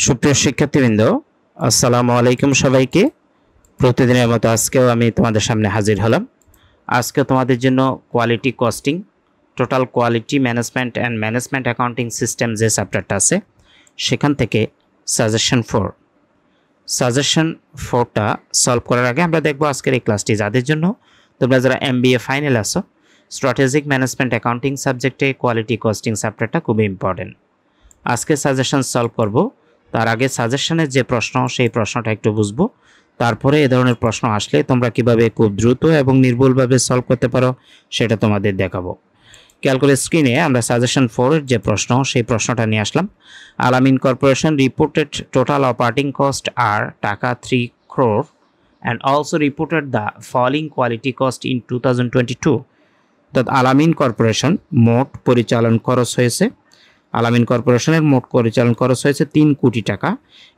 সুপ্রিয় শিক্ষার্থীবৃন্দ, আসসালামু আলাইকুম সবাইকে। প্রতিদিনের মতো আজকেও আমি তোমাদের সামনে হাজির হলাম। আজকে তোমাদের জন্য quality costing, total quality management and management accounting system যে চ্যাপ্টারটা আছে সেখান থেকে সাজেশন 4টা সলভ করার আগে আমরা দেখব আজকের এই ক্লাসটি যাদের জন্য, তোমরা যারা MBA ফাইনাল আছো, স্ট্র্যাটেজিক ম্যানেজমেন্ট অ্যাকাউন্টিং সাবজেক্টে কোয়ালিটি কস্টিং চ্যাপ্টারটা খুবই ইম্পর্টেন্ট। আজকে সাজেশন সলভ করব, তার আগে সাজেশনের যে প্রশ্ন সেই প্রশ্নটা একটু বুঝবো, তারপরে এ ধরনের প্রশ্ন আসলে তোমরা কিভাবে খুব দ্রুত এবং নির্ভুলভাবে সলভ করতে পারো সেটা তোমাদের দেখাবো। ক্যালকুলেট স্ক্রিনে আমরা সাজেশন 4 এর যে প্রশ্ন সেই প্রশ্নটা নিয়ে আসলাম। Alamin corporation reported total operating cost আর টাকা 3 crore and also reported the falling quality cost in 2022. অর্থাৎ আলামিন কর্পোরেশন মোট পরিচালন খরচ হয়েছে, আলামিন কর্পোরেশনের মোট পরিচালন খরচ হয়েছে 3 কোটি টাকা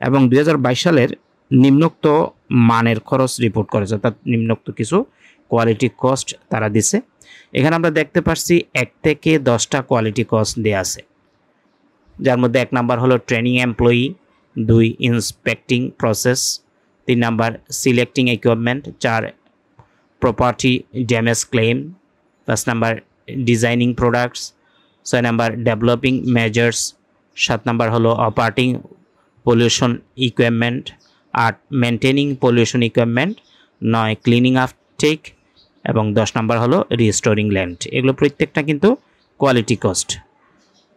এবং 2022 সালের নিম্নোক্ত মানের খরচ রিপোর্ট করেছে, অর্থাৎ নিম্নোক্ত কিছু কোয়ালিটি কস্ট তারা দিছে। এখানে আমরা দেখতে পাচ্ছি 1 থেকে 10টা কোয়ালিটি কস্ট দেওয়া আছে, যার মধ্যে 1 নাম্বার হলো training employee, 2 inspecting process, 3 number selecting equipment, 4 property damage claim, 5 number designing products, 6 number developing measures, 7 number হলো operating pollution equipment, 8 maintaining pollution equipment, 9 cleaning uptake এবং 10 নাম্বার হলো রিস্টোরিং ল্যান্ড। এগুলো প্রত্যেকটা কিন্তু কোয়ালিটি কস্ট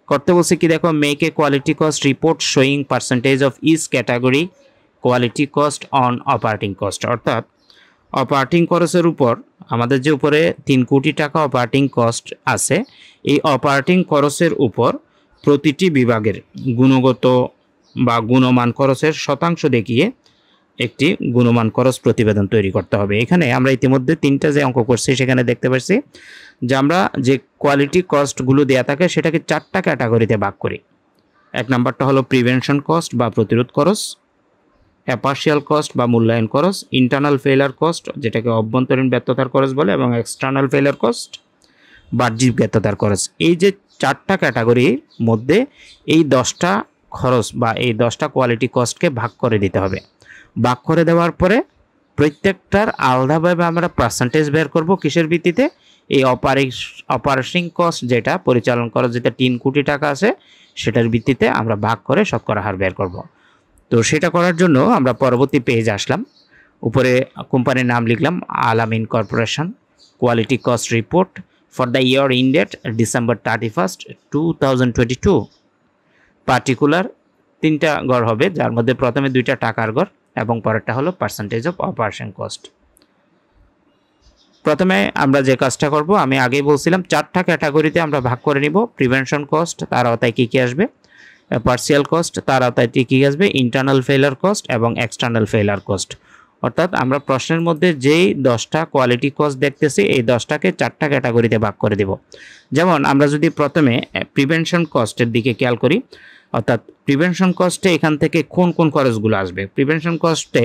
করতে বলছে। কি দেখো, make a quality cost report showing percentage of each category quality cost on operating cost. অর্থাৎ অপারেটিং খরচের উপর আমাদের যে উপরে 3 কোটি টাকা অপারেটিং কস্ট আছে, এই অপারেটিং খরচের উপর প্রতিটি বিভাগের গুণগত বা গুণমান খরচের শতাংশ দেখিয়ে একটি গুণমান খরচ প্রতিবেদন তৈরি করতে হবে। এখানে আমরা ইতিমধ্যে 3টা যে অঙ্ক করছি সেখানে দেখতে পাচ্ছি যে আমরা যে কোয়ালিটি কস্টগুলো দেওয়া থাকে সেটাকে 4টা ক্যাটাগরিতে ভাগ করি। 1 নাম্বারটা হলো প্রিভেনশন কস্ট বা প্রতিরোধ খরচ, অ্যাপার্শিয়াল কস্ট বা মূল্যায়ন খরচ, ইন্টারনাল ফেইলার কস্ট যেটাকে অভ্যন্তরীণ ব্যর্থতার খরচ বলে, এবং এক্সটার্নাল ফেইলার কস্ট বাহ্যিক ব্যর্থতার খরচ। এই যে 4টা ক্যাটাগরির মধ্যে এই 10টা খরচ বা এই 10টা কোয়ালিটি কস্টকে ভাগ করে দিতে হবে। ভাগ করে দেওয়ার পরে প্রত্যেকটার আলাদাভাবে আমরা পার্সেন্টেজ বের করব। কিসের ভিত্তিতে? এই অপারেটিং কস্ট যেটা পরিচালন খরচ যেটা 3 কোটি টাকা আছে সেটার ভিত্তিতে আমরা ভাগ করে শতকরা হার বের করব। তো সেটা করার জন্য আমরা পরবর্তী পেজে আসলাম, উপরে কোম্পানির নাম লিখলাম আলামিন corporation quality cost report for the year ended December 31, 2022। Particular 3টা ঘর হবে, যার মধ্যে প্রথমে 2টা টাকার ঘর এবং পরেরটা হলো পার্সেন্টেজ অফ অপারেশন কস্ট। প্রথমে আমরা যে কাজটা করব, আমি আগেই বলছিলাম 4টা ক্যাটাগরিতে আমরা ভাগ করে নিব। প্রিভেনশন কস্ট তার আওতায় কী কী আসবে, পার্সিয়াল কস্ট তার আওতায় কী আসবে, ইন্টারনাল ফেইলার কস্ট এবং এক্সটার্নাল ফেইলার কস্ট। অর্থাৎ আমরা প্রশ্নের মধ্যে যেই 10টা কোয়ালিটি কস্ট দেখতেছি এই 10টাকে 4টা ক্যাটাগরিতে ভাগ করে দেব। যেমন আমরা যদি প্রথমে প্রিভেনশন কস্টের দিকে খেয়াল করি, অর্থাৎ প্রিভেনশন কস্টে এখান থেকে কোন কোন খরচগুলো আসবে। প্রিভেনশন কস্টে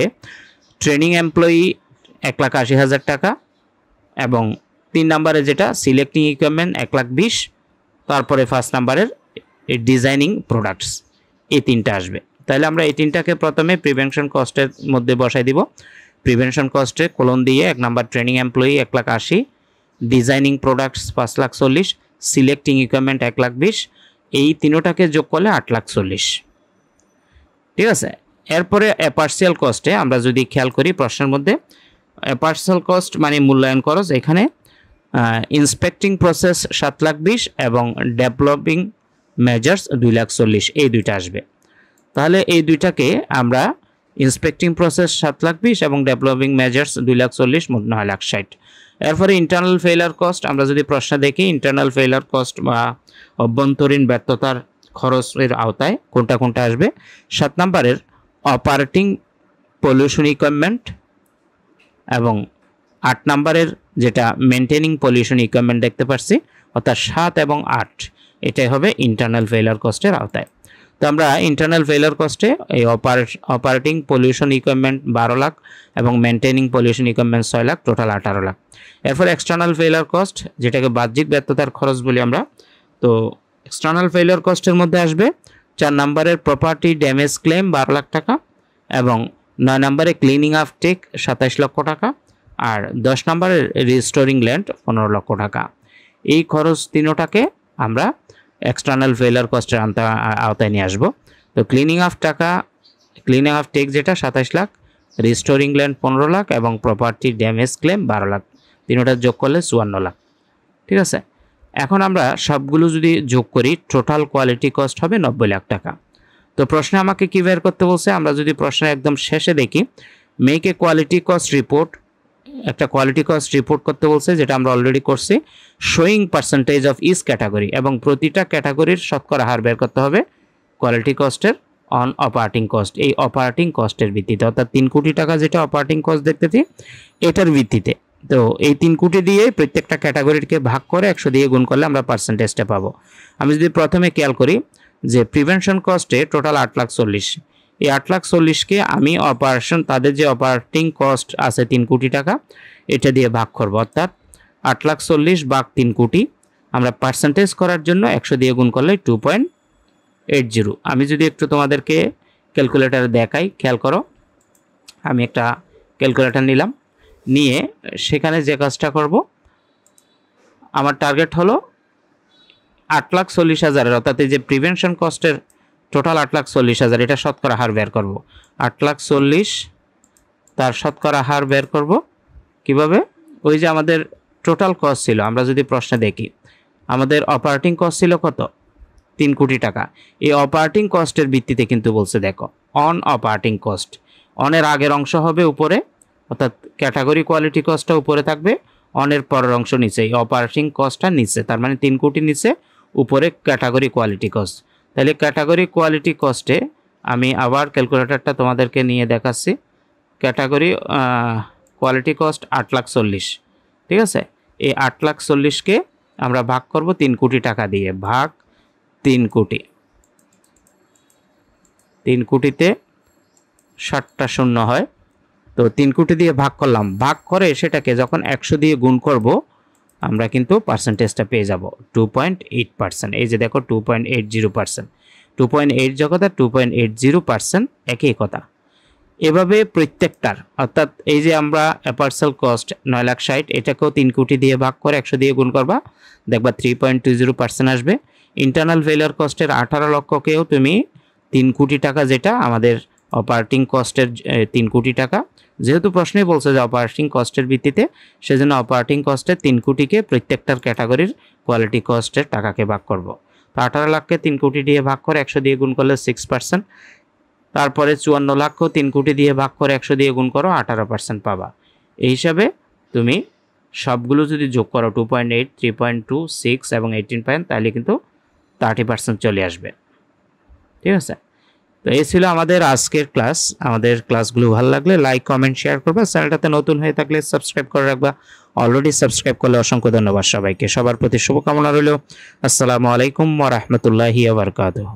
ট্রেনিং এমপ্লয়ি 1,80,000 টাকা এবং 3 নাম্বারে যেটা সিলেক্টিং ইকুইপমেন্ট 1,20,000, তারপরে 1st নাম্বারের ডিজাইনিং প্রোডাক্টস, এই 3টা আসবে। তাহলে আমরা এই 3টাকে প্রথমে প্রিভেনশন কস্টের মধ্যে বসাই দিব। প্রিভেনশন কস্টে কোলন দিয়ে 1 number training employee 1,80,000, designing products 5,40,000, selecting equipment 1,20,000, এই 3টাকে যোগ করলে 8,40,000। ঠিক আছে। এরপরে অ্যাপার্শিয়াল কস্টে আমরা যদি খেয়াল করি প্রশ্নের মধ্যে, অ্যাপার্শিয়াল কস্ট মানে মূল্যায়ন খরচ, এখানে ইন্সপেক্টিং প্রসেস 7,20,000 এবং ডেভেলপিং মেজার্স 2,40,000, এই 2টা আসবে। তাহলে এই 2টাকে আমরা ইন্সপেক্টিং প্রসেস 7,20,000 এবং ডেভেলপিং মেজার্স 2,40,000 মোট 9,60,000। এরপরে ইন্টারনাল ফেইলার কস্ট আমরা যদি প্রশ্নে দেখি, ইন্টারনাল ফেইলার কস্ট বা অভ্যন্তরীণ ব্যর্থতার খরচের আওতায় কোনটা কোনটা আসবে। 7 নাম্বারের অপারেটিং পলিউশন ইকুইপমেন্ট এবং 8 নাম্বারের যেটা মেনটেনিং পলিউশন ইকুইপমেন্ট দেখতে পাচ্ছি, অর্থাৎ 7 এবং 8 এটাই হবে ইন্টারনাল ফেইলার কস্টের আওতায়। তো আমরা ইন্টারনাল ফেইলার কস্টে এই অপারেটিং পলিউশন ইকুইপমেন্ট 12 লাখ এবং maintaining pollution equipment 6 lakh, total 18 lakh. এরপর এক্সটার্নাল ফেইলার কস্ট যেটাকে বাহ্যিক ব্যর্থতার খরচ বলি আমরা, তো এক্সটার্নাল ফেইলার কস্টের মধ্যে আসবে 4 নম্বরের প্রপার্টি ড্যামেজ ক্লেম 12 লাখ টাকা এবং 9 নম্বরে ক্লিনিং আপ টেক 27 লক্ষ টাকা আর 10 নম্বরের রিস্টোরিং ল্যান্ড 15 লক্ষ টাকা। এই খরচ তিনোটাকে আমরা এক্সটার্নাল ফেলার কস্টের আওতায় নিয়ে আসবো। তো ক্লিনিং আপ টেক যেটা 27 লাখ, রিস্টোরিং ল্যান্ড 15 লাখ এবং প্রপার্টি ড্যামেজ ক্লেম 12 লাখ, তিনোটা যোগ করলে 54 লাখ। ঠিক আছে, এখন আমরা সবগুলো যদি যোগ করি টোটাল কোয়ালিটি কস্ট হবে 90 লাখ টাকা। তো প্রশ্নে আমাকে কি বের করতে বলছে, আমরা যদি প্রশ্নের একদম শেষে দেখি make a quality cost report, একটা কোয়ালিটি কস্ট রিপোর্ট করতে বলছে যেটা আমরা অলরেডি করছি, showing percentage of each category এবং প্রতিটা ক্যাটাগরির শতকরা হার বের করতে হবে কোয়ালিটি কস্টের অন অপারেটিং কস্ট, এই অপারেটিং কস্টের ভিত্তিতে, অর্থাৎ 3 কোটি টাকা যেটা অপারেটিং কস্ট দেখতেছি এটার ভিত্তিতে। তো এই 3 কোটি দিয়ে প্রত্যেকটা ক্যাটাগরিকে ভাগ করে 100 দিয়ে গুণ করলে আমরা পার্সেন্টেজটা পাবো। আমি যদি প্রথমে খেয়াল করি যে প্রিভেনশন কস্টে টোটাল 8,40,000, এই 8,40,000কে আমি তাদের যে অপারেটিং কস্ট আছে 3 কোটি টাকা এটা দিয়ে ভাগ করব, অর্থাৎ 8,40,000 ভাগ 3 কোটি, আমরা পার্সেন্টেজ করার জন্য 100 দিয়ে গুণ করলে 2.80। আমি যদি একটু তোমাদেরকে ক্যালকুলেটারে দেখাই, খেয়াল করো, আমি একটা ক্যালকুলেটর নিলাম, নিয়ে সেখানে যে কাজটা করব, আমার টার্গেট হলো 8,40,000 অর্থাৎ এই যে প্রিভেনশন কস্টের টোটাল 8,40,000 এটা শতকরা হার বের করব। 8,40,000 তার শতকরা হার বের করব কিভাবে, ওই যে আমাদের টোটাল কস্ট ছিল, আমরা যদি প্রশ্নে দেখি আমাদের অপারেটিং কস্ট ছিল কত, 3 কোটি টাকা। এই অপারেটিং কস্টের ভিত্তিতে কিন্তু বলছে দেখো অন অপারেটিং কস্ট, অনের আগের অংশ হবে উপরে, অর্থাৎ ক্যাটাগরি কোয়ালিটি কস্টটা উপরে থাকবে, অনের পরের অংশ নিচে, এই অপারেটিং কস্টটা নিচে, তার মানে 3 কোটি নিচে, উপরে ক্যাটাগরি কোয়ালিটি কস্ট। তাহলে ক্যাটাগরি কোয়ালিটি কস্টে আমি আবার ক্যালকুলেটরটা তোমাদেরকে নিয়ে দেখাচ্ছি, ক্যাটাগরি কোয়ালিটি কস্ট 8,40,000, ঠিক আছে। এই 8,40,000কে আমরা ভাগ করব 3 কোটি টাকা দিয়ে, ভাগ 3 কোটি, 3 কোটিতে 60টা শূন্য হয়, তো 3 কোটি দিয়ে ভাগ করলাম, ভাগ করে সেটাকে যখন 100 দিয়ে গুণ করব আমরা কিন্তু পার্সেন্টেজটা পেয়ে যাব 2.8%। এই যে দেখো 2.80%, 2.8 জগতে 2.80% একই কথা। এভাবে প্রত্যেকটার, অর্থাৎ এই যে আমরা অ্যাপার্সেল কস্ট 9,60,000 এটাকেও 3 কোটি দিয়ে ভাগ করে 100 দিয়ে গুণ করবা, দেখবা 3.20% আসবে। ইন্টারনাল ফেলিয়ার কস্টের 18 লক্ষকেও তুমি 3 কোটি টাকা যেটা আমাদের অপারেটিং কস্টের 3 কোটি টাকা, যেহেতু প্রশ্নে বলছে যে অপারেটিং কস্টের ভিত্তিতে, সেজন্য অপারেটিং কস্টের 3 কোটিকে প্রত্যেকটার ক্যাটাগরির কোয়ালিটি কস্টের টাকাকে ভাগ করব। তো 18 লাখকে 3 কোটি দিয়ে ভাগ করে 100 দিয়ে গুণ করলে 6%, তারপরে 54 লাখকেও 3 কোটি দিয়ে ভাগ করে 100 দিয়ে গুণ করো 18% পাবা। এই হিসাবে তুমি সবগুলো যদি যোগ করো 2.8, 3.2, 6 এবং 18, তাহলে কিন্তু 30% চলে আসবে, ঠিক আছে। তো এই ছিল আমাদের আজকের ক্লাস। আমাদের ক্লাসগুলো ভালো লাগলে লাইক, কমেন্ট, শেয়ার করবা। চ্যানেলটাতে নতুন হয়ে থাকলে সাবস্ক্রাইব করে রাখবা। অলরেডি সাবস্ক্রাইব করলে অসংখ্য ধন্যবাদ সবাইকে। সবার প্রতি শুভকামনা রইল। আসসালামু আলাইকুম ওয়া রাহমাতুল্লাহি ওয়া বারাকাতুহু।